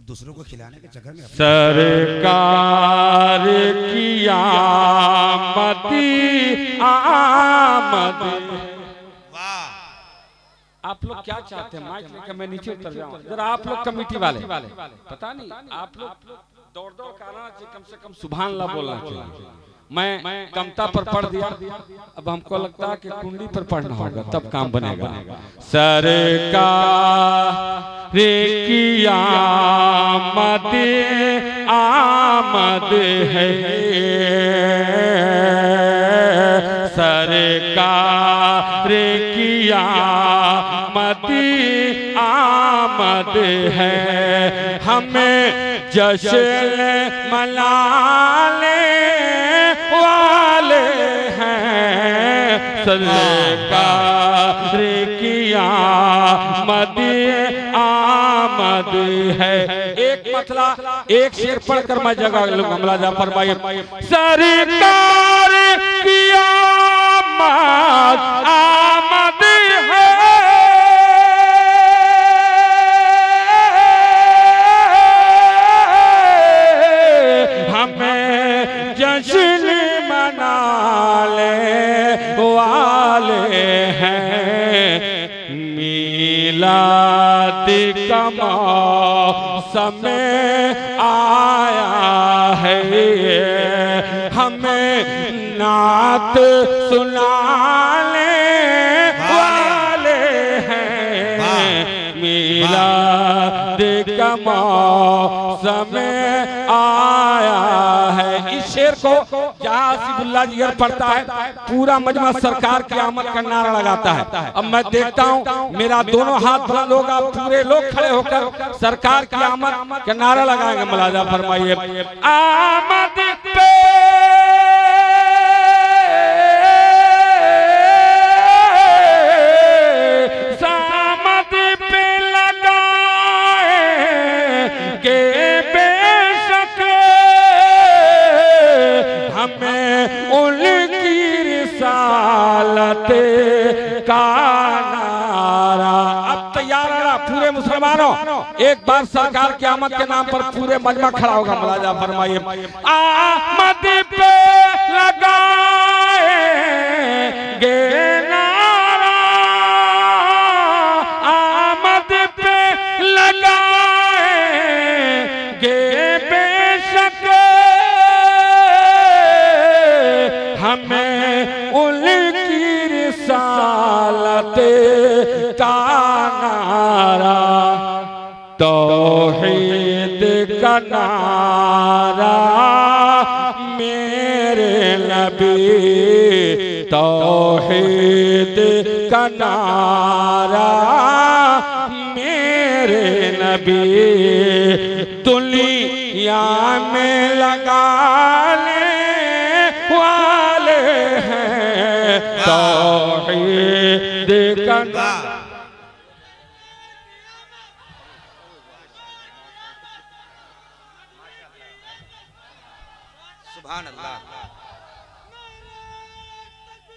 अब दूसरों को खिलाने के चक्कर में सरकार की आमद। आप लोग क्या चाहते हैं? माइक लेकर मैं नीचे उतर जाऊं जरा। आप लोग कमेटी वाले पता नहीं, आप लोग दौड़ दौड़ कर आना चाहिए, कम से कम सुभान अल्लाह बोलना चाहिए। मैं कमता पर पढ़ दिया, अब हमको लगता है कि कुंडली पर पढ़ना होगा तब काम बनेगा। सरकार की आमद आमद है, सरकार की आमद आमद है, हमें जश्न मनाने वाले हैं। सरकार की आमद आमद है। एक मतला एक शेर पढ़कर मैं जगह लूंगा। हमला जाफर भाई, सरकार की आमद आमद है, हमें जश्न मनाने वाले हैं। मीलाद का मौसम आया है, हमें नात सुनाने वाले हैं। मीलाद का मौसम आया है। इस शेर को जहाँ आसिफुल्लाह जिगर पढ़ता है पूरा मजमा सरकार की आमद का नारा लगाता है। अब मैं देखता हूँ मेरा दोनों हाथ बुलंद होगा, पूरे लोग खड़े होकर सरकार की आमद का नारा लगाएंगे। मुलाजा फरमाइए, आमद पे सामद पे लगाएंगे बेशक, हमें उनकी रिसालत का नारा। अब तैयार रहा पूरे मुसलमानों, एक बार सरकार की आमद के नाम पर पूरे मजमा खड़ा होगा। मुलाजा फरमाइए, आमद पे लगाएंगे नारा, आमद पे लगाएंगे बेशक, हमें उनकी रिसालत का नारा, तौहीद का नारा मेरे नबी, तौहीद का नारा मेरे नबी, दुनिया में लगाने वाले हैं। तौहीद का नारा। सुभान अल्लाह।